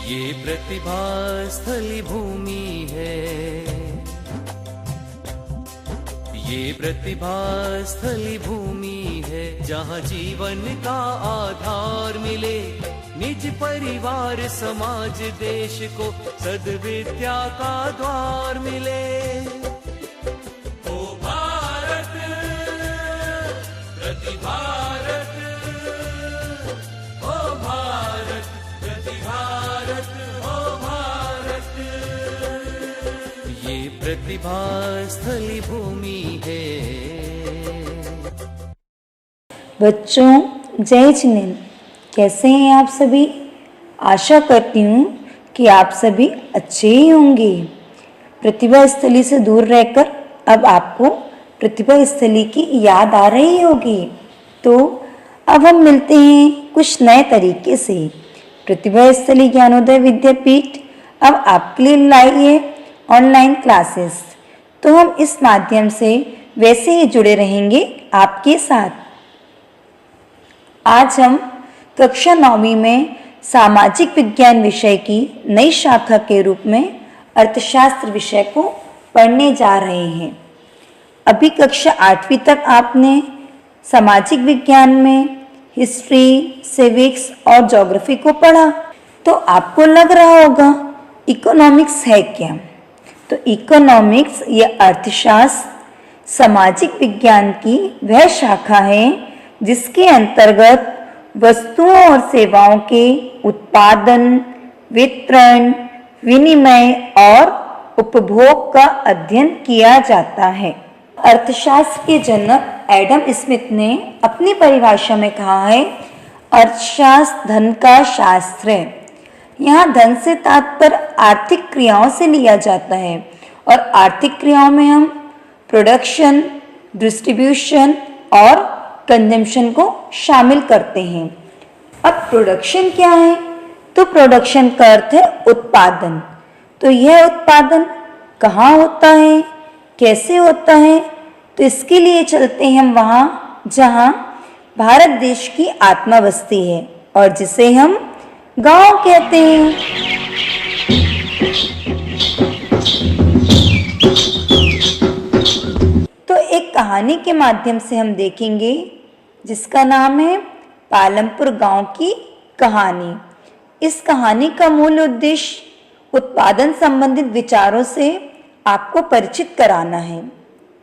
ये प्रतिभा स्थली भूमि है, ये प्रतिभा स्थली भूमि है, जहाँ जीवन का आधार मिले, निज परिवार समाज देश को सद्विद्या का द्वार मिले। ओ भारत प्रतिभारत, ओ भारत प्रतिभारत, ओ भारत। ये प्रतिभा स्थली भूमि है। बच्चों, जय जिनेन्द्र। कैसे हैं आप सभी? आशा करती हूँ कि आप सभी अच्छे ही होंगे। प्रतिभा स्थली से दूर रहकर अब आपको प्रतिभा स्थली की याद आ रही होगी। तो अब हम मिलते हैं कुछ नए तरीके से। प्रतिभा स्थली ज्ञानोदय विद्यापीठ अब आपके लिए लाई है ऑनलाइन क्लासेस। तो हम इस माध्यम से वैसे ही जुड़े रहेंगे आपके साथ। आज हम कक्षा 9वीं में सामाजिक विज्ञान विषय की नई शाखा के रूप में अर्थशास्त्र विषय को पढ़ने जा रहे हैं। अभी कक्षा 8वीं तक आपने सामाजिक विज्ञान में हिस्ट्री, सिविक्स और ज्योग्राफी को पढ़ा। तो आपको लग रहा होगा इकोनॉमिक्स है क्या? तो इकोनॉमिक्स या अर्थशास्त्र सामाजिक विज्ञान की वह शाखा है जिसके अंतर्गत वस्तुओं और सेवाओं के उत्पादन, वितरण, विनिमय और उपभोग का अध्ययन किया जाता है। अर्थशास्त्र के जनक एडम स्मिथ ने अपनी परिभाषा में कहा है, अर्थशास्त्र धन का शास्त्र है। यहाँ धन से तात्पर्य आर्थिक क्रियाओं से लिया जाता है और आर्थिक क्रियाओं में हम प्रोडक्शन, डिस्ट्रीब्यूशन और कंजम्पशन को शामिल करते हैं। अब प्रोडक्शन क्या है? तो प्रोडक्शन का अर्थ है उत्पादन। तो यह उत्पादन कहाँ होता है, कैसे होता है? तो इसके लिए चलते हैं हम वहाँ जहाँ भारत देश की आत्मा बसती है और जिसे हम गांव कहते हैं। तो एक कहानी के माध्यम से हम देखेंगे जिसका नाम है पालमपुर गांव की कहानी। इस कहानी का मूल उद्देश्य उत्पादन संबंधित विचारों से आपको परिचित कराना है।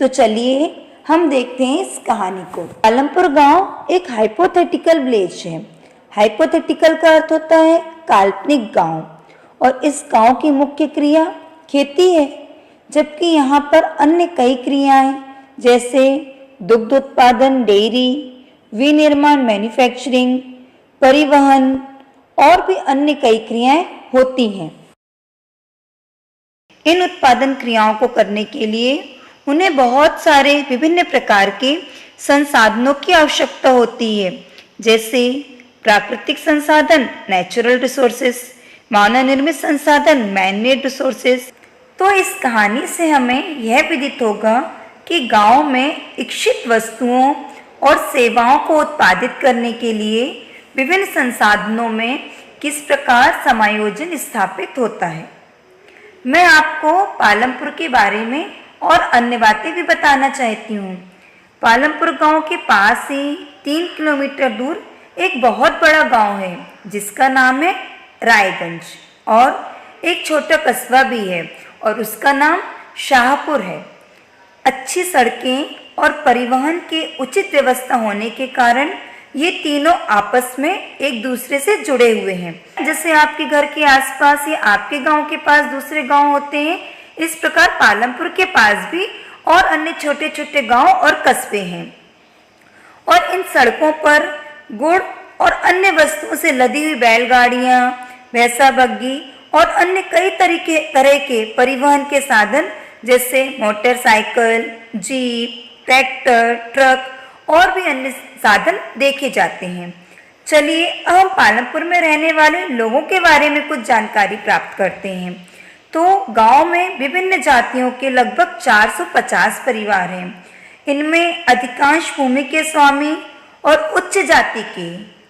तो चलिए हम देखते हैं इस कहानी को। पालमपुर गांव एक हाइपोथेटिकल विलेज है। हाइपोथेटिकल का अर्थ होता है काल्पनिक गांव, और इस गांव की मुख्य क्रिया खेती है, जबकि यहाँ पर अन्य कई क्रियाएं जैसे दुग्ध उत्पादन, डेयरी, विनिर्माण, मैन्युफैक्चरिंग, परिवहन और भी अन्य कई क्रियाएं होती हैं। इन उत्पादन क्रियाओं को करने के लिए उन्हें बहुत सारे विभिन्न प्रकार के संसाधनों की आवश्यकता होती है, जैसे प्राकृतिक संसाधन नेचुरल रिसोर्सेस, मानव निर्मित संसाधन मैन मेड रिसोर्सेस। तो इस कहानी से हमें यह विदित होगा कि गांव में इच्छित वस्तुओं और सेवाओं को उत्पादित करने के लिए विभिन्न संसाधनों में किस प्रकार समायोजन स्थापित होता है। मैं आपको पालमपुर के बारे में और अन्य बातें भी बताना चाहती हूँ। पालमपुर गांव के पास ही 3 किलोमीटर दूर एक बहुत बड़ा गांव है जिसका नाम है रायगंज, और एक छोटा कस्बा भी है और उसका नाम शाहपुर है। अच्छी सड़कें और परिवहन की उचित व्यवस्था होने के कारण ये तीनों आपस में एक दूसरे से जुड़े हुए हैं। जैसे आपके घर के आसपास या आपके गांव के पास दूसरे गांव होते हैं, इस प्रकार पालमपुर के पास भी और अन्य छोटे छोटे गांव और कस्बे हैं। और इन सड़कों पर गुड़ और अन्य वस्तुओं से लदी हुई बैलगाड़ियां, भैंसा बग्गी और अन्य कई तरह के परिवहन के साधन जैसे मोटरसाइकिल, जीप, ट्रैक्टर, ट्रक और भी अन्य साधन देखे जाते हैं। चलिए अब हम पालमपुर में रहने वाले लोगों के बारे में कुछ जानकारी प्राप्त करते हैं। तो गांव में विभिन्न जातियों के लगभग 450 परिवार हैं। इनमें अधिकांश भूमि के स्वामी और उच्च जाति के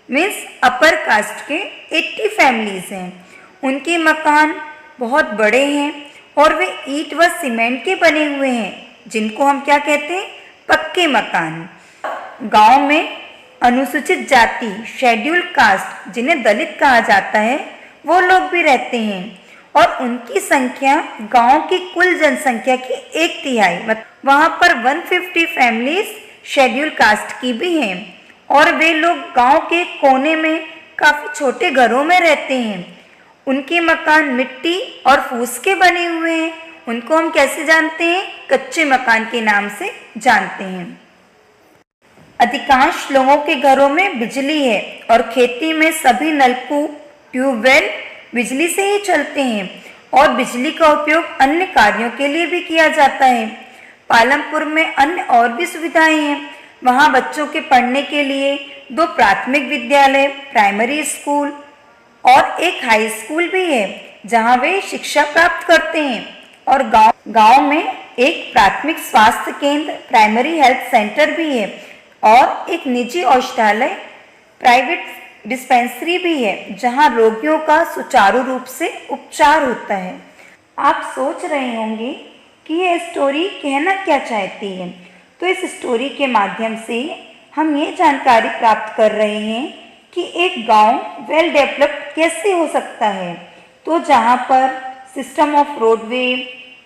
मीन्स अपर कास्ट के 80 फैमिलीज हैं। उनके मकान बहुत बड़े हैं और वे ईंट व सीमेंट के बने हुए हैं, जिनको हम क्या कहते हैं, पक्के मकान। गांव में अनुसूचित जाति, शेड्यूल्ड कास्ट, जिन्हें दलित कहा जाता है, वो लोग भी रहते हैं और उनकी संख्या गांव की कुल जनसंख्या की 1/3, मतलब वहां पर 150 फैमिलीज शेड्यूल कास्ट की भी हैं और वे लोग गांव के कोने में काफी छोटे घरों में रहते हैं। उनके मकान मिट्टी और फूस के बने हुए हैं। उनको हम कैसे जानते हैं? कच्चे मकान के नाम से जानते हैं। अधिकांश लोगों के घरों में बिजली है और खेती में सभी नलकूप, ट्यूबवेल बिजली से ही चलते हैं और बिजली का उपयोग अन्य कार्यों के लिए भी किया जाता है। पालमपुर में अन्य और भी सुविधाएं हैं। वहाँ बच्चों के पढ़ने के लिए 2 प्राथमिक विद्यालय, प्राइमरी स्कूल और एक हाई स्कूल भी है, जहाँ वे शिक्षा प्राप्त करते हैं। और गांव में एक प्राथमिक स्वास्थ्य केंद्र, प्राइमरी हेल्थ सेंटर भी है और एक निजी औषधालय, प्राइवेट डिस्पेंसरी भी है, जहां रोगियों का सुचारू रूप से उपचार होता है। आप सोच रहे होंगे कि यह स्टोरी कहना क्या चाहती है। तो इस स्टोरी के माध्यम से हम ये जानकारी प्राप्त कर रहे हैं कि एक गांव वेल डेवलप्ड कैसे हो सकता है। तो जहां पर system of roadway,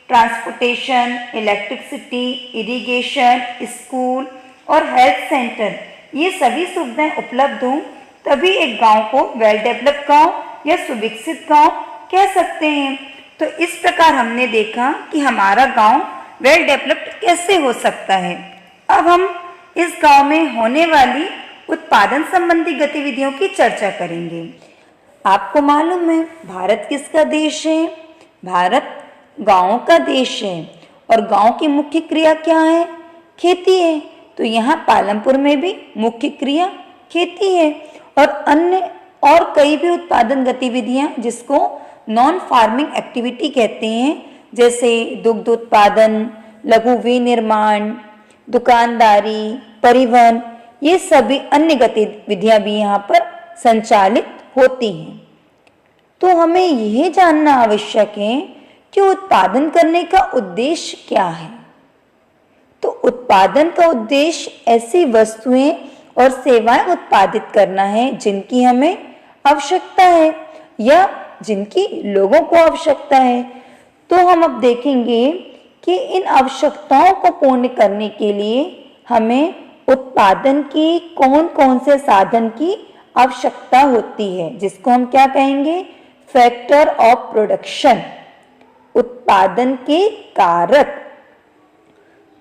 transportation, electricity, irrigation, school और हेल्थ सेंटर, ये सभी सुविधाएं उपलब्ध हों, तभी एक गांव को वेल डेवलप्ड गांव या सुविकसित गांव कह सकते हैं। तो इस प्रकार हमने देखा कि हमारा गांव वेल डेवलप्ड कैसे हो सकता है। अब हम इस गांव में होने वाली उत्पादन संबंधी गतिविधियों की चर्चा करेंगे। आपको मालूम है भारत किसका देश है? भारत गांवों का देश है और गांव की मुख्य क्रिया क्या है? खेती है। तो यहाँ पालमपुर में भी मुख्य क्रिया खेती है और अन्य और कई भी उत्पादन गतिविधियां जिसको नॉन फार्मिंग एक्टिविटी कहते हैं, जैसे दुग्ध उत्पादन, लघु विनिर्माण, दुकानदारी, परिवहन, ये सभी अन्य गतिविधियां भी यहाँ पर संचालित होती हैं। तो हमें यह जानना आवश्यक है कि उत्पादन करने का उद्देश्य क्या है। तो उत्पादन का उद्देश्य ऐसी वस्तुएं और सेवाएं उत्पादित करना है जिनकी हमें आवश्यकता है या जिनकी लोगों को आवश्यकता है। तो हम अब देखेंगे कि इन आवश्यकताओं को पूर्ण करने के लिए हमें उत्पादन की कौन कौन से साधन की आवश्यकता होती है, जिसको हम क्या कहेंगे? फैक्टर ऑफ प्रोडक्शन, उत्पादन के कारक।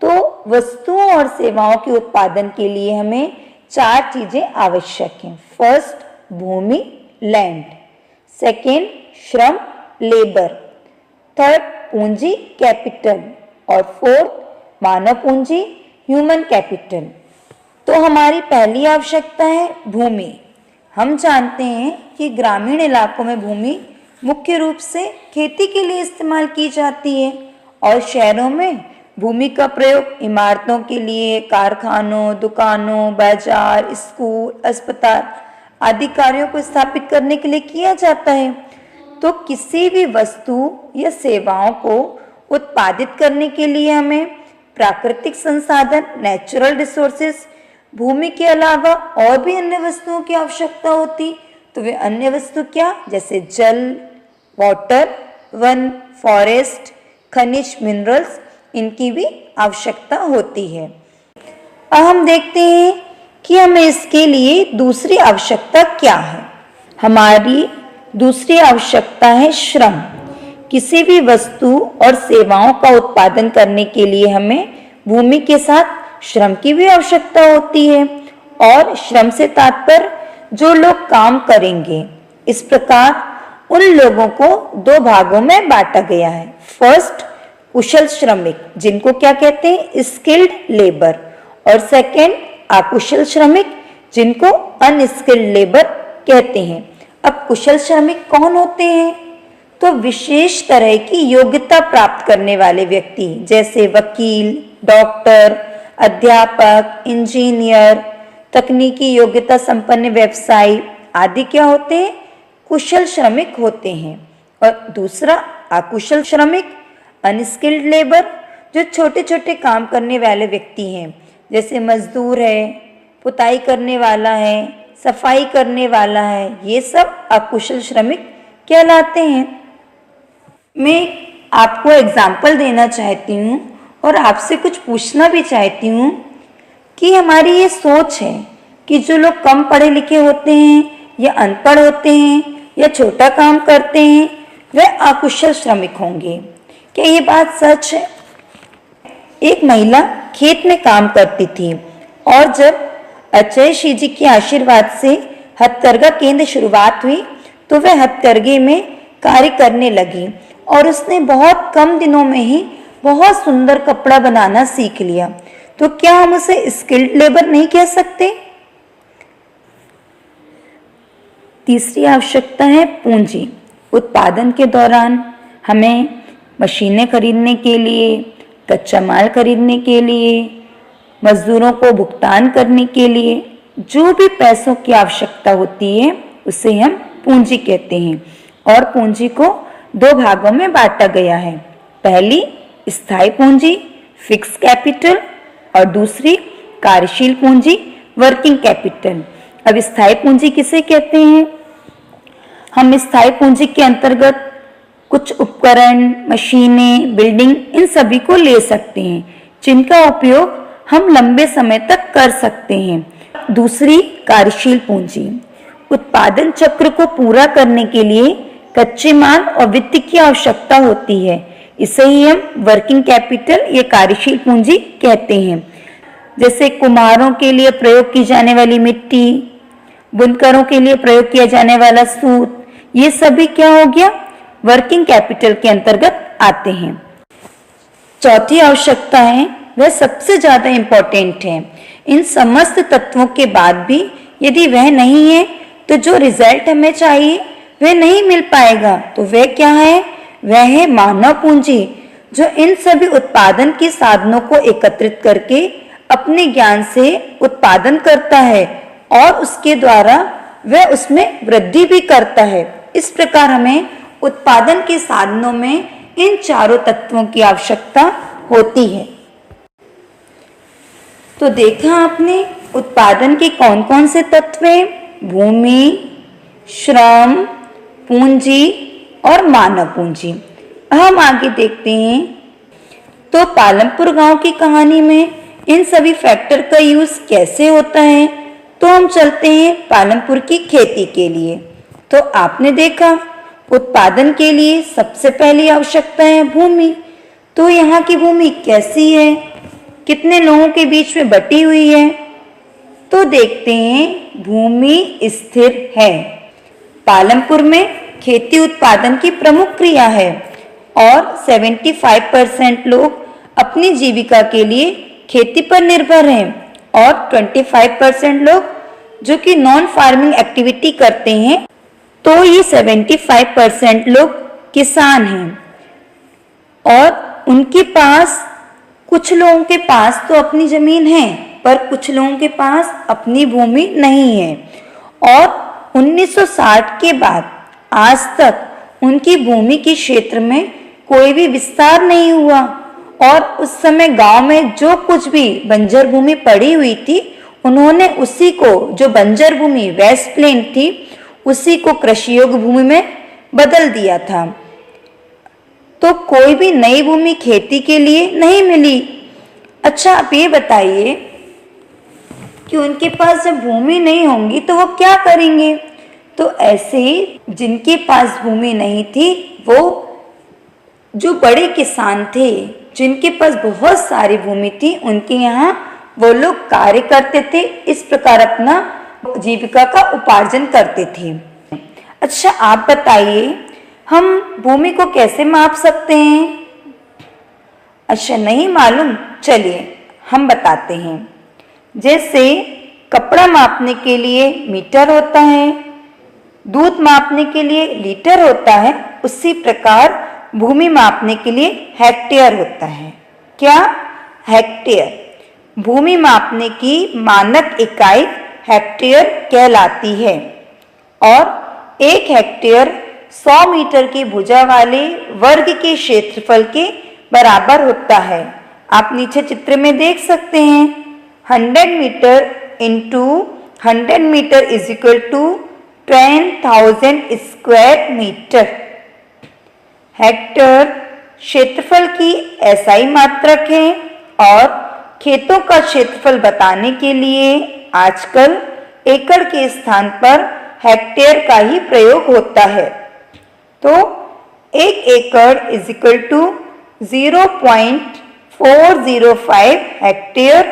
तो वस्तुओं और सेवाओं के उत्पादन के लिए हमें 4 चीजें आवश्यक हैं। फर्स्ट, भूमि, लैंड। सेकेंड, श्रम, लेबर। थर्ड, पूंजी, कैपिटल। और फोर्थ, मानव पूंजी, ह्यूमन कैपिटल। तो हमारी पहली आवश्यकता है भूमि। हम जानते हैं कि ग्रामीण इलाकों में भूमि मुख्य रूप से खेती के लिए इस्तेमाल की जाती है और शहरों में भूमि का प्रयोग इमारतों के लिए, कारखानों, दुकानों, बाजार, स्कूल, अस्पताल आदि कार्यों को स्थापित करने के लिए किया जाता है। तो किसी भी वस्तु या सेवाओं को उत्पादित करने के लिए हमें प्राकृतिक संसाधन, नेचुरल रिसोर्सेस, भूमि के अलावा और भी अन्य वस्तुओं की आवश्यकता होती। तो वे अन्य वस्तु क्या? जैसे जल, वाटर, वन, फॉरेस्ट, खनिज, मिनरल्स, इनकी भी आवश्यकता होती है। अब हम देखते हैं कि हमें इसके लिए दूसरी आवश्यकता क्या है। हमारी दूसरी आवश्यकता है श्रम। किसी भी वस्तु और सेवाओं का उत्पादन करने के लिए हमें भूमि के साथ श्रम की भी आवश्यकता होती है और श्रम से तात्पर्य जो लोग काम करेंगे। इस प्रकार उन लोगों को 2 भागों में बांटा गया है। फर्स्ट, कुशल श्रमिक, जिनको क्या कहते हैं? Skilled labour. और सेकेंड, अकुशल श्रमिक, जिनको अनस्किल्ड लेबर कहते हैं। अब कुशल श्रमिक कौन होते हैं? तो विशेष तरह की योग्यता प्राप्त करने वाले व्यक्ति, जैसे वकील, डॉक्टर, अध्यापक, इंजीनियर, तकनीकी योग्यता संपन्न व्यवसायी आदि क्या होते हैं? कुशल श्रमिक होते हैं और दूसरा अकुशल श्रमिक, अनस्किल्ड लेबर, जो छोटे छोटे काम करने वाले व्यक्ति हैं, जैसे मजदूर है, पुताई करने वाला है, सफाई करने वाला है, ये सब अकुशल श्रमिक कहलाते हैं। मैं आपको एग्जाम्पल देना चाहती हूँ और आपसे कुछ पूछना भी चाहती हूँ कि हमारी ये सोच है कि जो लोग कम पढ़े लिखे होते हैं या अनपढ़ होते हैं या छोटा काम करते हैं वह अकुशल श्रमिक होंगे। क्या ये बात सच है? एक महिला खेत में काम करती थी और जब अजय श्री जी के आशीर्वाद से हथकरघा केंद्र शुरुआत हुई तो वह हथकरघे में कार्य करने लगी और उसने बहुत कम दिनों में ही बहुत सुंदर कपड़ा बनाना सीख लिया। तो क्या हम उसे स्किल्ड लेबर नहीं कह सकते? तीसरी आवश्यकता है पूंजी। उत्पादन के दौरान हमें मशीनें खरीदने के लिए, कच्चा माल खरीदने के लिए, मजदूरों को भुगतान करने के लिए जो भी पैसों की आवश्यकता होती है उसे हम पूंजी कहते हैं और पूंजी को दो भागों में बांटा गया है। पहली स्थायी पूंजी फिक्स कैपिटल और दूसरी कार्यशील पूंजी वर्किंग कैपिटल। अब स्थायी पूंजी किसे कहते हैं? हम स्थायी पूंजी के अंतर्गत कुछ उपकरण, मशीनें, बिल्डिंग इन सभी को ले सकते हैं जिनका उपयोग हम लंबे समय तक कर सकते हैं। दूसरी कार्यशील पूंजी उत्पादन चक्र को पूरा करने के लिए कच्चे माल और वित्त की आवश्यकता होती है, इसे ही हम वर्किंग कैपिटल या कार्यशील पूंजी कहते हैं। जैसे कुम्हारों के लिए प्रयोग की जाने वाली मिट्टी, बुनकरों के लिए प्रयोग किया जाने वाला सूत, ये सभी क्या हो गया? वर्किंग कैपिटल के अंतर्गत आते हैं। चौथी आवश्यकता है वह सबसे ज्यादा इंपॉर्टेंट है। इन समस्त तत्वों के बाद भी यदि वह नहीं है तो जो रिजल्ट हमें चाहिए वह नहीं मिल पाएगा। तो वह क्या है? वह है मानव पूंजी, जो इन सभी उत्पादन के साधनों को एकत्रित करके अपने ज्ञान से उत्पादन करता है और उसके द्वारा वह उसमें वृद्धि भी करता है। इस प्रकार हमें उत्पादन के साधनों में इन चारों तत्वों की आवश्यकता होती है। तो देखा आपने उत्पादन के कौन कौन से तत्व हैं? भूमि, श्रम, पूंजी और मानव पूंजी। हम आगे देखते हैं। तो पालमपुर गांव की कहानी में इन सभी फैक्टर का यूज कैसे होता है? तो हम चलते हैं पालमपुर की खेती के लिए। तो आपने देखा उत्पादन के लिए सबसे पहली आवश्यकता है भूमि। तो यहाँ की भूमि कैसी है, कितने लोगों के बीच में बटी हुई है? तो देखते हैं भूमि स्थिर है। पालमपुर में खेती उत्पादन की प्रमुख क्रिया है और 75% लोग अपनी जीविका के लिए खेती पर निर्भर हैं और 25% लोग जो कि नॉन फार्मिंग एक्टिविटी करते हैं। तो ये 75% लोग किसान हैं और उनके पास, कुछ लोगों के पास तो अपनी जमीन है पर कुछ लोगों के पास अपनी भूमि नहीं है और 1960 के बाद आज तक उनकी भूमि के क्षेत्र में कोई भी विस्तार नहीं हुआ और उस समय गांव में जो कुछ भी बंजर भूमि पड़ी हुई थी उन्होंने उसी को, जो बंजर भूमि वेस्ट प्लेन थी, उसी को कृषि योग्य भूमि में बदल दिया था। तो कोई भी नई भूमि खेती के लिए नहीं मिली। अच्छा, आप ये बताइए कि उनके पास जब भूमि नहीं होंगी तो वो क्या करेंगे? तो ऐसे ही जिनके पास भूमि नहीं थी वो जो बड़े किसान थे, जिनके पास बहुत सारी भूमि थी, उनके यहाँ वो लोग कार्य करते थे। इस प्रकार अपना जीविका का उपार्जन करते थे। अच्छा, आप बताइए हम भूमि को कैसे माप सकते हैं? अच्छा, नहीं मालूम? चलिए हम बताते हैं। जैसे कपड़ा मापने के लिए मीटर होता है, दूध मापने के लिए लीटर होता है, उसी प्रकार भूमि मापने के लिए हेक्टेयर होता है। क्या? हेक्टेयर। भूमि मापने की मानक इकाई हेक्टेयर कहलाती है और 1 हेक्टेयर 100 मीटर की भुजा वाले वर्ग के क्षेत्रफल के बराबर होता है। आप नीचे चित्र में देख सकते हैं 100 metre into 100 metre is equal to 10,000 square metre. Hectare क्षेत्रफल की एसआई मात्रक है और खेतों का क्षेत्रफल बताने के लिए आजकल एकड़ के स्थान पर हेक्टेयर का ही प्रयोग होता है। तो 1 एकड़ इज इक्वल टू 0.405 हेक्टेयर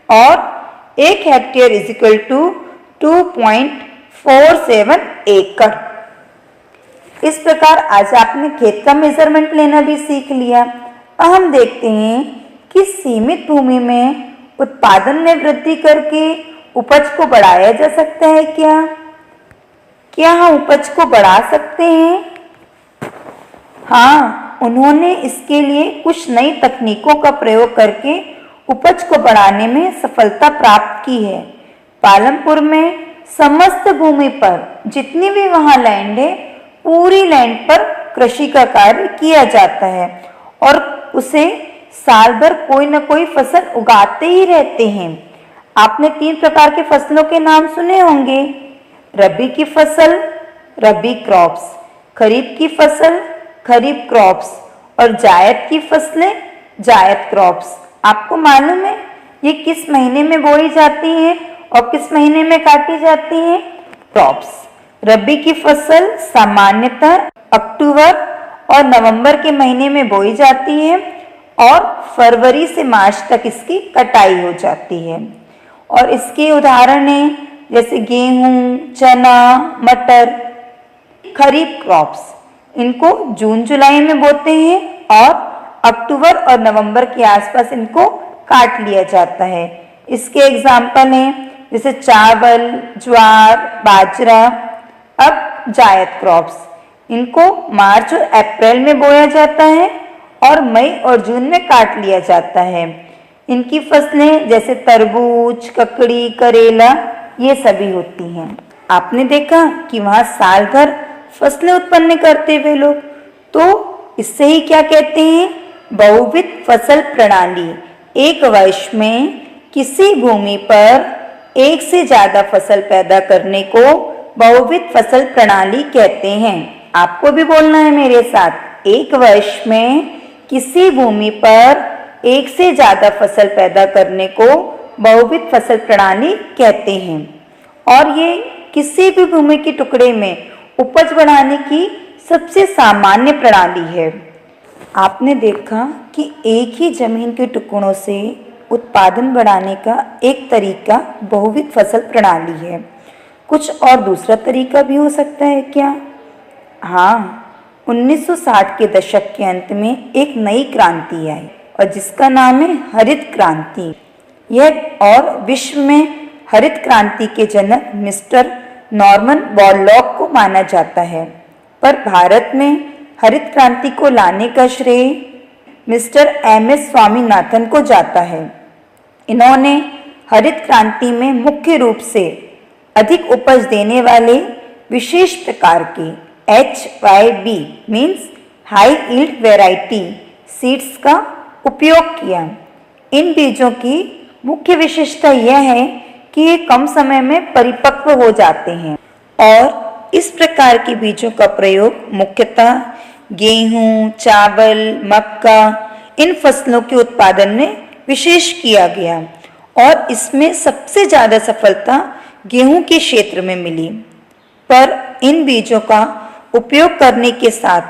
और 1 हेक्टेयर इज इक्वल टू 2.47 एकड़। इस प्रकार आज आपने खेत का मेजरमेंट लेना भी सीख लिया। अब हम देखते हैं कि सीमित भूमि में उत्पादन में वृद्धि करके उपज को बढ़ाया जा सकता है क्या हम उपज को बढ़ा सकते हैं? हाँ, उन्होंने इसके लिए कुछ नई तकनीकों का प्रयोग करके उपज को बढ़ाने में सफलता प्राप्त की है। पालमपुर में समस्त भूमि पर जितनी भी वहां लैंड है, पूरी लैंड पर कृषि का कार्य किया जाता है और उसे साल भर कोई न कोई फसल उगाते ही रहते हैं। आपने 3 प्रकार के फसलों के नाम सुने होंगे। रबी की फसल, रबी क्रॉप्स, खरीफ की फसल, खरीफ क्रॉप्स और जायद की फसलें, जायद क्रॉप्स। आपको मालूम है ये किस महीने में बोई जाती हैं और किस महीने में काटी जाती हैं? क्रॉप्स। रबी की फसल सामान्यतः अक्टूबर और नवंबर के महीने में बोई जाती है और फरवरी से मार्च तक इसकी कटाई हो जाती है। और इसके उदाहरण हैं जैसे गेहूं, चना, मटर। खरीफ क्रॉप्स, इनको जून जुलाई में बोते हैं और अक्टूबर और नवंबर के आसपास इनको काट लिया जाता है। इसके एग्जाम्पल हैं जैसे चावल, ज्वार, बाजरा। अब जायद क्रॉप्स, इनको मार्च और अप्रैल में बोया जाता है और मई और जून में काट लिया जाता है। इनकी फसलें जैसे तरबूज, ककड़ी, करेला ये सभी होती हैं। आपने देखा कि वहां साल भर फसलें उत्पन्न करते हुए लोग, तो इससे ही क्या कहते हैं? बहुविध फसल प्रणाली। एक वर्ष में किसी भूमि पर एक से ज्यादा फसल पैदा करने को बहुविध फसल प्रणाली कहते हैं। आपको भी बोलना है मेरे साथ। एक वर्ष में किसी भूमि पर एक से ज्यादा फसल पैदा करने को बहुविध फसल प्रणाली कहते हैं और ये किसी भी भूमि के टुकड़े में उपज बढ़ाने की सबसे सामान्य प्रणाली है। आपने देखा कि एक ही जमीन के टुकड़ों से उत्पादन बढ़ाने का एक तरीका बहुविध फसल प्रणाली है। कुछ और दूसरा तरीका भी हो सकता है क्या? हाँ, 1960 के दशक के अंत में एक नई क्रांति आई और जिसका नाम है हरित क्रांति। यह और विश्व में हरित क्रांति के जनक मिस्टर नॉर्मन बोरलॉग को माना जाता है, पर भारत में हरित क्रांति को लाने का श्रेय मिस्टर एम.एस. स्वामीनाथन को जाता है। इन्होंने हरित क्रांति में मुख्य रूप से अधिक उपज देने वाले विशेष प्रकार के HYB means high yield variety seeds का उपयोग किया। इन बीजों की मुख्य विशेषता यह है कि ये कम समय में परिपक्व हो जाते हैं और इस प्रकार के बीजों का प्रयोग मुख्यतः गेहूं, चावल, मक्का इन फसलों के उत्पादन में विशेष किया गया और इसमें सबसे ज्यादा सफलता गेहूं के क्षेत्र में मिली। पर इन बीजों का उपयोग करने के साथ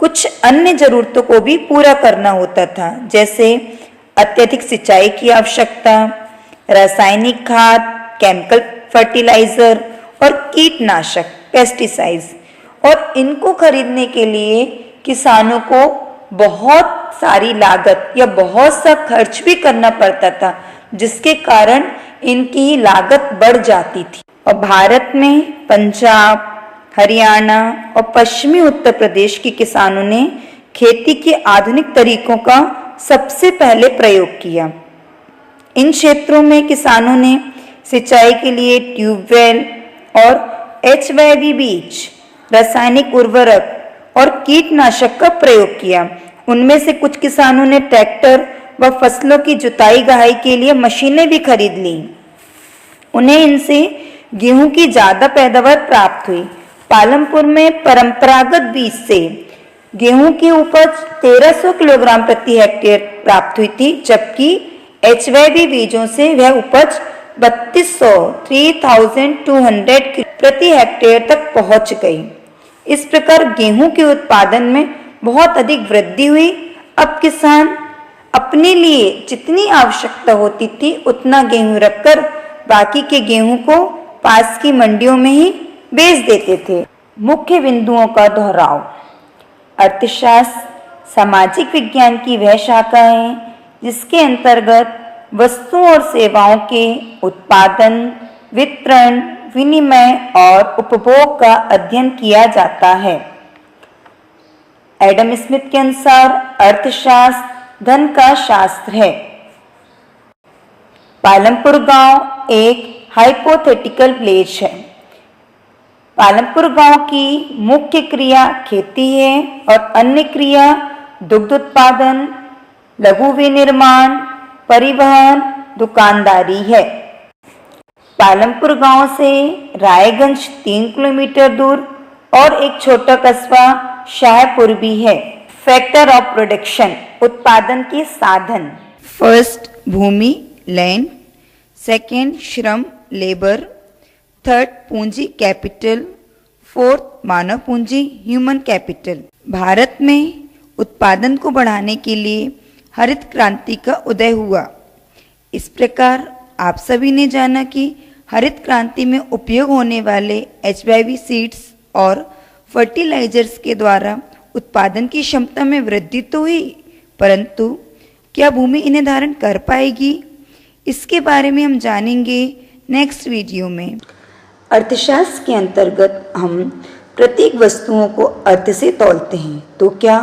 कुछ अन्य जरूरतों को भी पूरा करना होता था, जैसे अत्यधिक सिंचाई की आवश्यकता, रासायनिक खाद, केमिकल फर्टिलाइजर और कीटनाशक पेस्टिसाइड्स। और इनको खरीदने के लिए किसानों को बहुत सारी लागत या बहुत सा खर्च भी करना पड़ता था, जिसके कारण इनकी लागत बढ़ जाती थी। और भारत में पंजाब, हरियाणा और पश्चिमी उत्तर प्रदेश के किसानों ने खेती के आधुनिक तरीकों का सबसे पहले प्रयोग किया। इन क्षेत्रों में किसानों ने सिंचाई के लिए ट्यूबवेल और HYB बीज रासायनिक उर्वरक और कीटनाशक का प्रयोग किया। उनमें से कुछ किसानों ने ट्रैक्टर व फसलों की जुताई गहाई के लिए मशीनें भी खरीद ली। उन्हें इनसे गेहूं की ज्यादा पैदावार प्राप्त हुई। पालमपुर में परंपरागत बीज से गेहूं की उपज 1300 किलोग्राम प्रति हेक्टेयर प्राप्त हुई थी, जबकि HYV बीजों से वह उपज 3200 प्रति हेक्टेयर तक पहुंच गई। इस प्रकार गेहूं के उत्पादन में बहुत अधिक वृद्धि हुई। अब किसान अपने लिए जितनी आवश्यकता होती थी उतना गेहूं रखकर बाकी के गेहूं को पास की मंडियों में ही बेच देते थे। मुख्य बिंदुओं का दोहराव। अर्थशास्त्र सामाजिक विज्ञान की वह शाखा है जिसके अंतर्गत वस्तुओं और सेवाओं के उत्पादन, वितरण, विनिमय और उपभोग का अध्ययन किया जाता है। एडम स्मिथ के अनुसार अर्थशास्त्र धन का शास्त्र है। पालमपुर गांव एक हाइपोथेटिकल विलेज है। पालमपुर गांव की मुख्य क्रिया खेती है और अन्य क्रिया दुग्ध उत्पादन, लघु विनिर्माण, परिवहन, दुकानदारी है। पालमपुर गांव से रायगंज 3 किलोमीटर दूर और एक छोटा कस्बा शाहपुर भी है। फैक्टर ऑफ प्रोडक्शन उत्पादन के साधन। फर्स्ट भूमि लैंड, सेकंड श्रम लेबर, थर्ड पूंजी कैपिटल, फोर्थ मानव पूंजी ह्यूमन कैपिटल। भारत में उत्पादन को बढ़ाने के लिए हरित क्रांति का उदय हुआ। इस प्रकार आप सभी ने जाना कि हरित क्रांति में उपयोग होने वाले HYV सीड्स और फर्टिलाइजर्स के द्वारा उत्पादन की क्षमता में वृद्धि तो हुई, परंतु क्या भूमि इन्हें धारण कर पाएगी? इसके बारे में हम जानेंगे नेक्स्ट वीडियो में। अर्थशास्त्र के अंतर्गत हम प्रत्येक वस्तुओं को अर्थ से तौलते हैं, तो क्या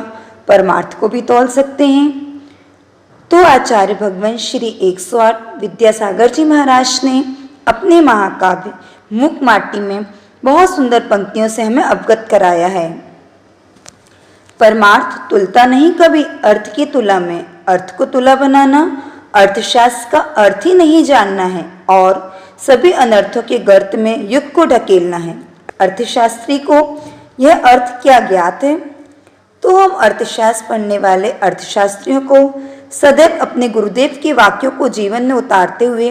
परमार्थ को भी तौल सकते हैं? तो आचार्य भगवान श्री 108 विद्यासागर जी महाराज ने अपने महाकाव्य मूक माटी में बहुत सुंदर पंक्तियों से हमें अवगत कराया है। परमार्थ तुलता नहीं कभी अर्थ की तुला में, अर्थ को तुला बनाना अर्थशास्त्र का अर्थ ही नहीं जानना है और सभी अनर्थों के गर्त में युग को ढकेलना है। अर्थशास्त्री को यह अर्थ क्या ज्ञात है? तो हम अर्थशास्त्र पढ़ने वाले अर्थशास्त्रियों को सदैव अपने गुरुदेव के वाक्यों को जीवन में उतारते हुए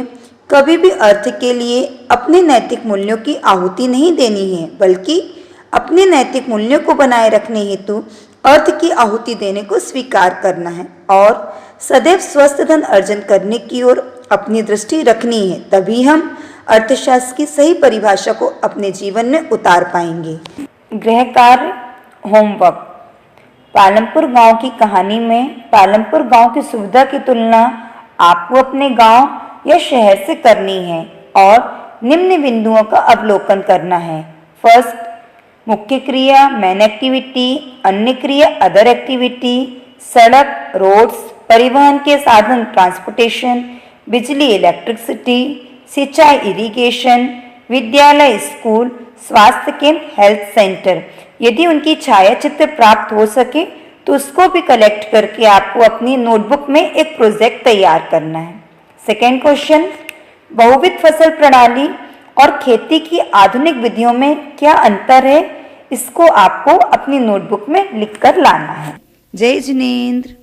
कभी भी अर्थ के लिए अपने नैतिक मूल्यों की आहुति नहीं देनी है, बल्कि अपने नैतिक मूल्यों को बनाए रखने हेतु अर्थ की आहुति देने को स्वीकार करना है और सदैव स्वस्थ धन अर्जन करने की ओर अपनी दृष्टि रखनी है। तभी हम अर्थशास्त्र की सही परिभाषा को अपने जीवन में उतार पाएंगे। गृह कार्य होमवर्क। पालमपुर गांव की कहानी में पालमपुर गांव की सुविधा की तुलना आपको अपने गांव या शहर से करनी है और निम्न बिंदुओं का अवलोकन करना है। फर्स्ट, मुख्य क्रिया मैन एक्टिविटी, अन्य क्रिया अदर एक्टिविटी, सड़क रोड्स, परिवहन के साधन ट्रांसपोर्टेशन, बिजली इलेक्ट्रिसिटी, सिंचाई इरिगेशन, विद्यालय स्कूल, स्वास्थ्य केंद्र हेल्थ सेंटर। यदि उनकी छायाचित्र प्राप्त हो सके तो उसको भी कलेक्ट करके आपको अपनी नोटबुक में एक प्रोजेक्ट तैयार करना है। सेकेंड क्वेश्चन, बहुविध फसल प्रणाली और खेती की आधुनिक विधियों में क्या अंतर है, इसको आपको अपनी नोटबुक में लिखकर लाना है। जय जिनेंद्र।